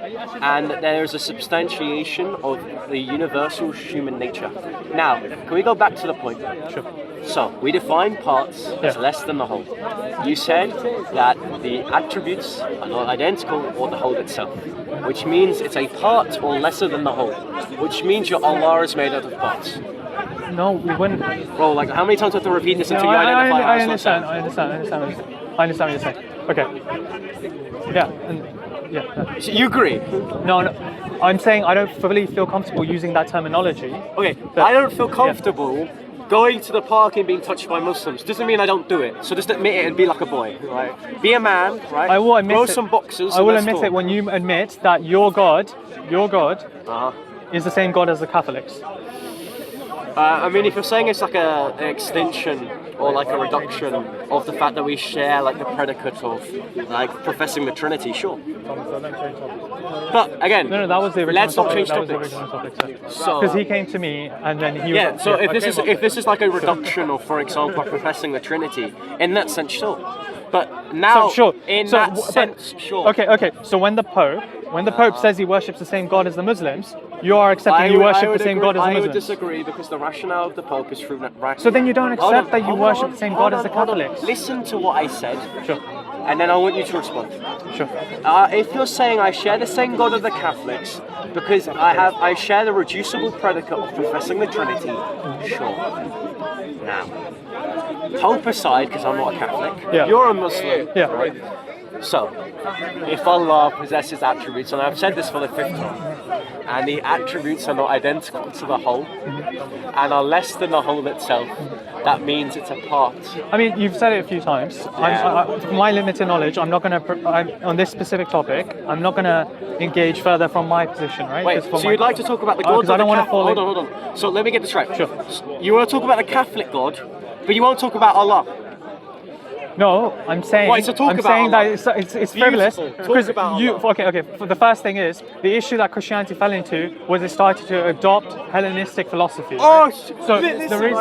and there is a substantiation of the universal human nature. Now, can we go back to the point? Sure. So we define parts as less than the whole. You said that the attributes are not identical or the whole itself, which means it's a part or lesser than the whole, which means your Allah is made out of parts. No, we wouldn't. Bro, like how many times do I have to repeat this until you identify I how it's not understand what you're saying. Okay. Yeah, and yeah. So you agree? No, I'm saying I don't fully feel comfortable using that terminology. Okay, I don't feel comfortable going to the park and being touched by Muslims. Doesn't mean I don't do it. So just admit it and be like a boy, right? Be a man, right? I will admit Grow it. some boxers. I will admit it when you admit that your God Uh-huh. is the same God as the Catholics. I mean, if you're saying it's like an extension or like a reduction of the fact that we share like the predicate of like professing the Trinity, sure. But again, No, that was the original let's not topic. change That was the topics. original topic. So Because he came to me and then he yeah, was... so if okay, this is like a reduction of, for example, professing the Trinity, in that sense, sure. But now, in that sense, sure. Okay. So when the Pope says he worships the same God as the Muslims, you are accepting you worship the same God as the I would Muslims. disagree because the rationale of the Pope is through that. So then you don't accept that you worship the same God as the Catholics. Listen to what I said, Sure. and then I want you to respond. Sure. If you're saying I share the same God as the Catholics because I share the reducible predicate of professing the Trinity, sure. Now, Pope aside, because I'm not a Catholic, you're a Muslim, Yeah. right? So, if Allah possesses attributes, and I've said this for the 5th time, and the attributes are not identical to the whole, and are less than the whole itself, that means it's a part. I mean, you've said it a few times. From my limited knowledge, I'm not going to, on this specific topic, I'm not going to engage further from my position, right? Wait, so you'd like to talk about the God of I don't the want to fall in. Hold on. So let me get this right. Sure. You want to talk about the Catholic God, but you won't talk about Allah. No, I'm saying. Right, so talk I'm about saying Allah. that it's frivolous. Beautiful. Talk Because about you. Allah. Okay. For the first thing is the issue that Christianity fell into was it started to adopt Hellenistic philosophy. Oh, so the reason is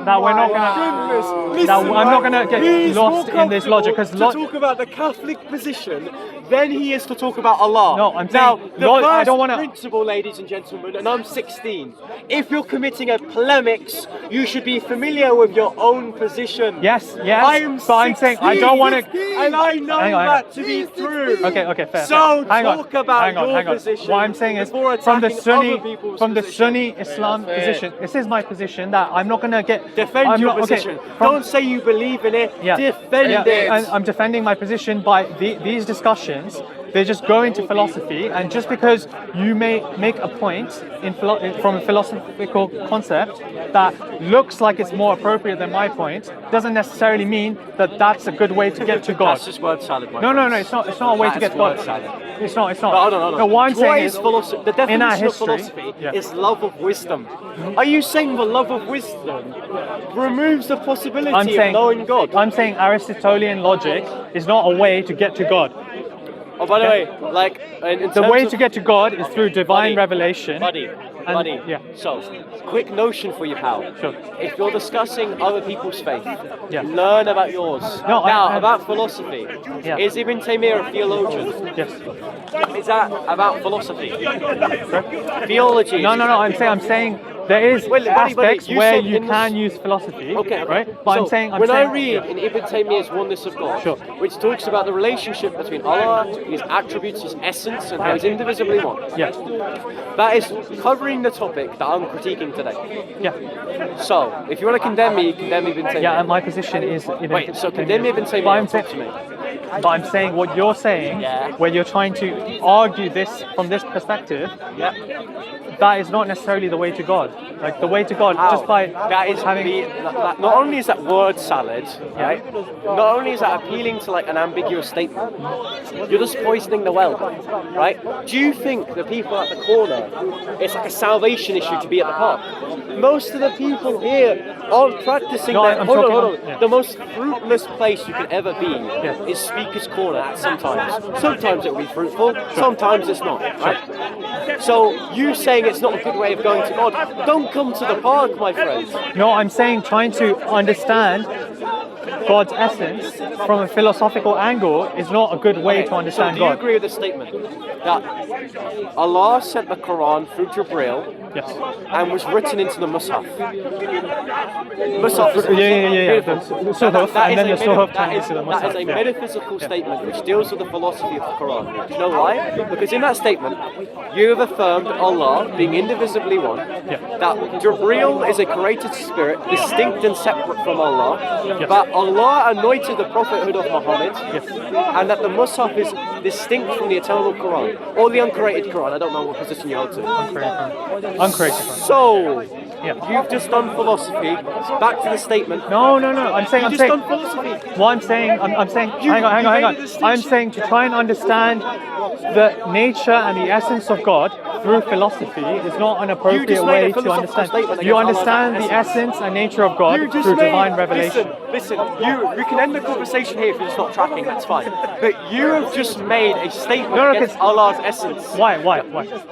that we're not gonna. That I'm not gonna get lost in this logic because talk about the Catholic position, then he is to talk about Allah. No, I'm now saying the first I don't want to. principle, ladies and gentlemen, and I'm 16. If you're committing a polemics, you should be familiar with your own position. Yes. I am 16, I'm saying I don't want to. and I know that to be true. Okay, fair. So Hang talk on, about hang on, your hang on. position. What I'm saying is before from the attacking other people's position. Sunni Islam position. This is my position that I'm not gonna get. Defend I'm your not, position. Okay, from, Don't say you believe in it. Yeah. Defend it. And I'm defending my position by these discussions. They just go into philosophy, and just because you may make a point from a philosophical concept that looks like it's more appropriate than my point, doesn't necessarily mean that that's a good way to get to God. That's just word salad, my No, friend. it's not. It's not a way to get to God. Word salad. It's not. But hold on. No, what I'm saying What is philosophy? The in our definition of history, philosophy is love of wisdom. Are you saying the love of wisdom removes the possibility of knowing God? I'm saying Aristotelian logic is not a way to get to God. Oh, by the way, like in The terms way of- to get to God is through divine Buddy, revelation. buddy. Yeah. So, quick notion for you, pal. Sure. If you're discussing other people's faith, Yeah. learn about yours. No, now, I- about philosophy. Yeah. Is Ibn Taymiyyah a theologian? Yes. Is that about philosophy? Theology. No. I'm saying there is Well, buddy, aspects you where said you in the- can use philosophy. Okay. Right. But So, I'm saying. when I read in Ibn Taymiyyah's Oneness of God, Sure. which talks about the relationship between Allah, His attributes, His essence, and how He's indivisibly one, Yeah. that is covering the topic that I'm critiquing today. Yeah. So, if you want to condemn me, condemn Ibn Taymiyyah. Yeah. And my position is. Wait, so condemn Ibn But Taymiyyah, I'm talk to me. But I'm saying what you're saying, Yeah. where you're trying to argue this from this perspective, Yeah. that is not necessarily the way to God. Like the way to God, How? just by that is having. not only is that word salad, right? Not only is that appealing to like an ambiguous statement, you're just poisoning the well, right? Do you think the people at the corner, it's like a salvation issue to be at the park? Most of the people here aren't practicing No, that. I'm Hold talking- on. yeah. The most fruitless place you can ever be Yeah. is Speaker's Corner at sometimes. Sometimes it will be fruitful, sometimes it's not, right? So you saying it's not a good way of going to God, don't come to the park, my friend. No, I'm saying trying to understand God's essence from a philosophical angle is not a good way to understand so do you God. agree with the statement that Allah sent the Quran through Jibreel Yes. and was written into the Mus'haf? Mus'haf is Yeah. beautiful. The Suhuf, That and then the is a Suhuf that turned is into the that is a Mus'haf. Yeah. metaphysical statement which deals with the philosophy of the Quran. Do you know why? Because in that statement, you have affirmed Allah being indivisibly one, that Jibreel is a created spirit, distinct and separate from Allah, but Allah anointed the prophethood of Muhammad, and that the Mus'haf is distinct from the eternal Quran, or the uncreated Quran. I don't know what position you hold to. Uncreated. So, Yeah. you've just done philosophy. Back to the statement. No. I'm saying. You just done philosophy. What I'm saying. I'm saying. Hang on. made a distinction. I'm saying to try and understand the nature and the essence of God through philosophy is not an You appropriate just made a way to philosophical understand. statement You against understand Allah's the essence and nature of God You just through made, divine revelation. Listen, you can end the conversation here if you're just not tracking, that's fine. But you have just made a statement No, against 'cause- Allah's essence. Why?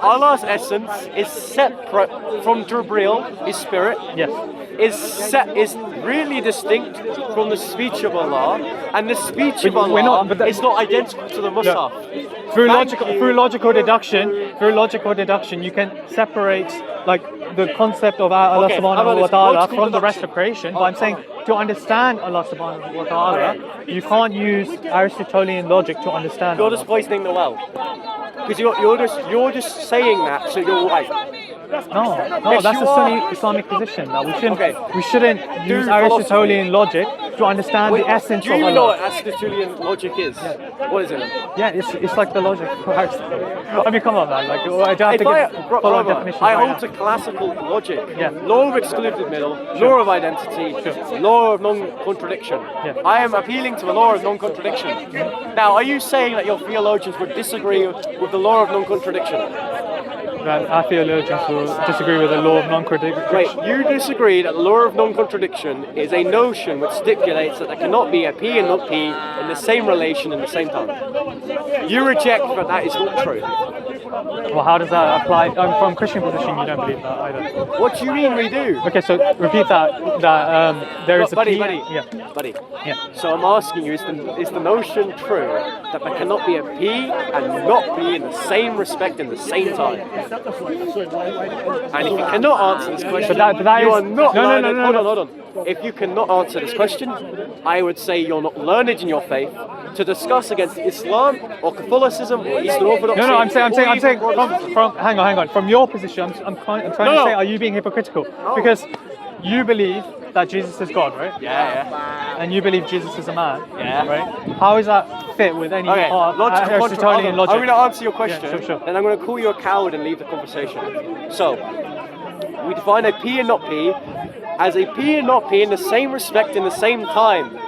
Allah's essence is separate from Jibreel, his spirit. Yes. Is really distinct from the speech of Allah, and the speech of But we're Allah not- but that- is not identical to the Mus'haf. Through Thank logical, you. through logical deduction, you can separate like the concept of Allah Okay, how about subhanahu wa this? ta'ala Logical from the rest deduction. of creation. But I'm saying to understand Allah subhanahu wa ta'ala, you can't use Aristotelian logic to understand You're Allah. just poisoning the well. Because you're just saying that so you're right. No, Yes, that's you a are. Sunni Islamic position. That Okay. we shouldn't use Aristotelian logic to understand the essence Do of you Allah. know what Aristotelian logic is? What is it? Yeah, it's like the logic of Aristotle. I mean, come on, man. Like, I don't have If to follow brother, definitions I right hold to classical logic. Yeah. Law of excluded middle, law of identity, law of non-contradiction. Yeah. I am appealing to the law of non-contradiction. Now, are you saying that your theologians would disagree with the law of non-contradiction? That our theologians will disagree with the law of non-contradiction. Wait, you disagree that the law of non-contradiction is a notion which stipulates that there cannot be a P and not P in the same relation in the same time. You reject that that is not true. Well, how does that apply? From Christian position, you don't believe that either. What do you mean we do? Okay, so repeat that. There is a buddy, P. buddy, Yeah. buddy. Yeah. So I'm asking you, is the notion true that there cannot be a P and not P in the same respect in the same time? And if you cannot answer this question, but that you is- are not no, learned. no. Hold on. If you cannot answer this question, I would say you're not learned in your faith to discuss against Islam or Catholicism or Eastern Orthodoxy. No, I'm saying or even from hang on. From your position, I'm trying to No. say, are you being hypocritical? Because you believe that Jesus is God, right? Yeah. And you believe Jesus is a man, Yeah. right? How does that fit with any Okay, part of Aristotelian logic? I'm going to answer your question, Yeah, sure. then I'm going to call you a coward and leave the conversation. So, we define a P and not P as a P and not P in the same respect in the same time.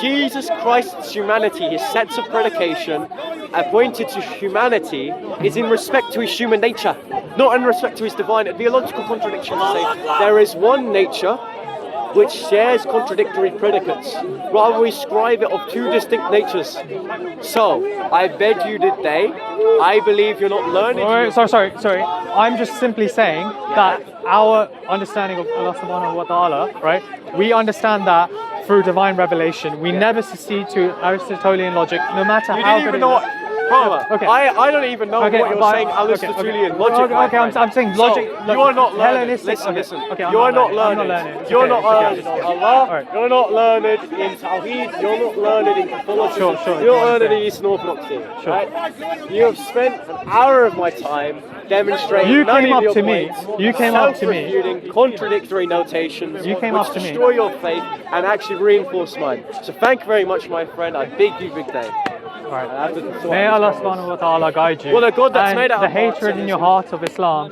Jesus Christ's humanity, his sets of predication, appointed to humanity, is in respect to his human nature, not in respect to his divine. It'd be a logical contradiction to say there is one nature which shares contradictory predicates. Rather, we ascribe it of two distinct natures. So, I beg you today, I believe you're not learning. Wait, sorry. I'm just simply saying that our understanding of Allah subhanahu wa ta'ala, right? We understand that through divine revelation. We never secede to Aristotelian logic, no matter You how didn't good even it know is. what. Brother, Okay. I don't even know what you're but- saying Aristotelian logic. Okay, my I'm friend. saying So, logic. you are not learned. Hellenistic. Listen. Okay, I'm you are not learned. learned. I'm not learned. You're Okay, not okay. learned in Allah. Alright. You're not learned in Tawheed. You're not learned in Catholicism. Sure. You're not learned in Eastern Orthodoxy. Right? You have spent an hour of my time demonstrating You none came of up your to me. points, You came up to me. self-refuting, contradictory notations, You came which up to me. destroy your faith and actually reinforce mine. So thank you very much, my friend. I big you big day. Alright. I have to sort May out Allah this problem. subhanahu wa ta'ala guide you. Well, the God that's and made out the of hearts hatred and in your heart of Islam,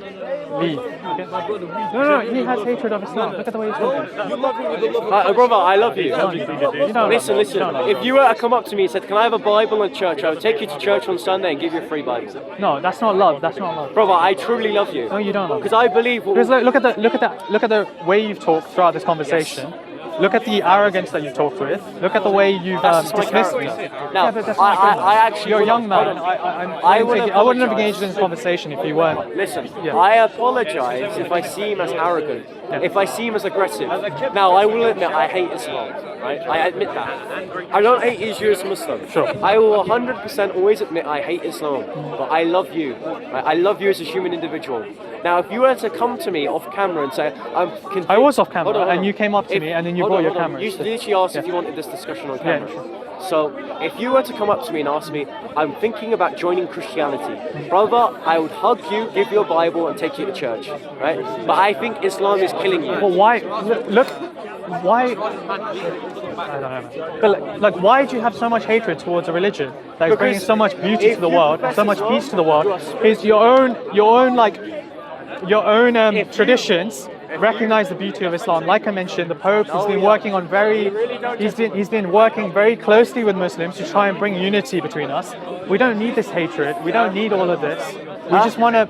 leave. Okay? No, he has hatred of Islam. Look at the way he's talking. Brother, I love you. You don't Listen, love me. You don't love me. if you were to come up to me and said, can I have a Bible and church, I would take you to church on Sunday and give you a free Bible. No, that's not love. That's not love. Brother, I truly love you. No, you don't love me. Because I believe... Because look at the way you've talked throughout this conversation. Look at the arrogance that you talked with. Look at the way you've That's just my dismissed me. character. Now, but that's I actually you're a young wouldn't- man. I wouldn't I wouldn't have apologise. engaged in this conversation if you weren't. Listen, Yeah. I apologise if I seem as arrogant, if I seem as aggressive. Now, I will admit I hate Islam, right? I admit that. I don't hate you as a Muslim. Sure. I will 100% always admit I hate Islam, but I love you. Right? I love you as a human individual. Now, if you were to come to me off camera and say, I'm confused. I was off camera, Hold on, hold and on. you came up to me, and then you hold brought on, your hold on. camera. You literally asked if you wanted this discussion on Yeah, camera. So, if you were to come up to me and ask me, I'm thinking about joining Christianity, brother, I would hug you, give you a Bible, and take you to church, right? But I think Islam is killing you. Well, why? Look, why? I don't know. But like, why do you have so much hatred towards a religion that is bringing Because so much beauty if to the you world, profess so much Islam, peace to the world? you are Is your own traditions recognize the beauty of Islam. Like I mentioned, the Pope has been working on he's been working very closely with Muslims to try and bring unity between us. We don't need this hatred. We don't need all of this. We just want to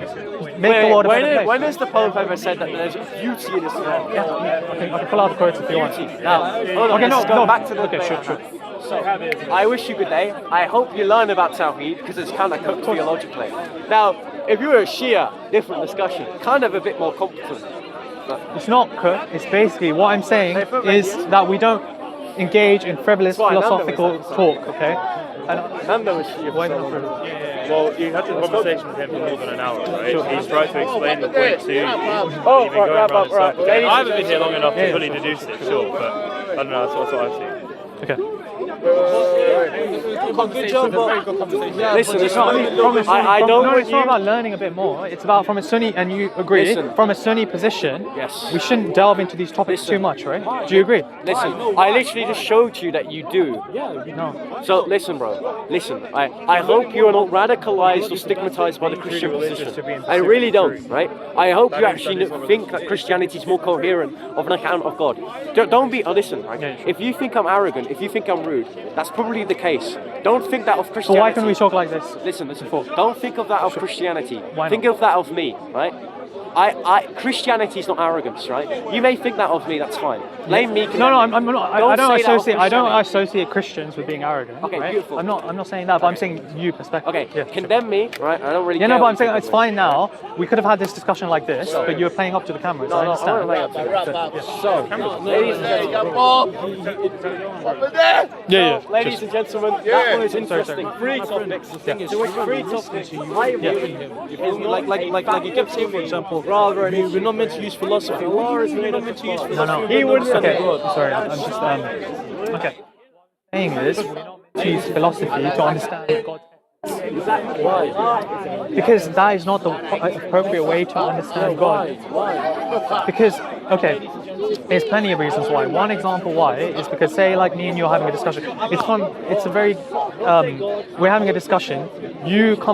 make the world a better place. when has the Pope ever said that there's beauty in Islam? I can pull out the quotes if you want. Now, hold on, Okay, let's go back to the okay, debate. sure. So, I wish you good day. I hope you learn about Tawheed because it's kind of cooked theologically. Now, if you were a Shia, different discussion, kind of a bit more competent. It's not cooked. It's basically what I'm saying is that we don't engage in frivolous Why, Nando philosophical was that? talk. Okay. And Nando was Shia. why not? Well, you had a conversation with him for more than an hour, right? He's tried to explain the point to you. Oh, You've been going right, around in right. circles. Ladies I and haven't been here long enough to Yeah. fully deduce it, sure, but I don't know, that's what I've seen. Okay. Good job, Listen, it's not. I don't No, want it's not you. about learning a bit more. It's about from a Sunni, and you agree, Listen. from a Sunni position, Yes. we shouldn't delve into these topics Listen. too much, right? Do you agree? Listen, I literally just showed you that you do. No. So listen, bro. Listen. I hope you are not radicalized or stigmatized by the Christian position. I really don't, right? I hope you actually think that Christianity is more coherent of an account of God. Don't be. Listen, right? If you think I'm arrogant, if you think I'm rude, that's probably the case. Don't think that of So Christianity. why can we talk like this? Listen. Don't think of that of Christianity. Why Think not? of that of me, right? Christianity is not arrogance, right? You may think that of me. That's fine. Blame me. No, I'm not. I don't say that of associate. I don't Christianity. associate Christians with being arrogant. Okay, right? beautiful. I'm not saying that, but I'm saying you perspective. Okay, Yeah, condemn me, right? I don't really Yeah, care. no, but what I'm you saying think it's of me. fine now. We could have had this discussion like this, but you're playing up to the cameras. I No, I understand. want to lay up. So, ladies and gentlemen, Yeah. ladies and gentlemen, that was interesting. Three topics. The thing is, three topics. like you kept saying, for example, we're not meant to use philosophy. Allah is not meant to use philosophy. He wouldn't. Okay, sorry. I'm just okay. Saying is, we're not meant to use philosophy to understand God. Why? Because that is not the appropriate way to understand God. Because, okay, there's plenty of reasons why. One example why is because, say, like me and you are having a discussion. We're having a discussion. You come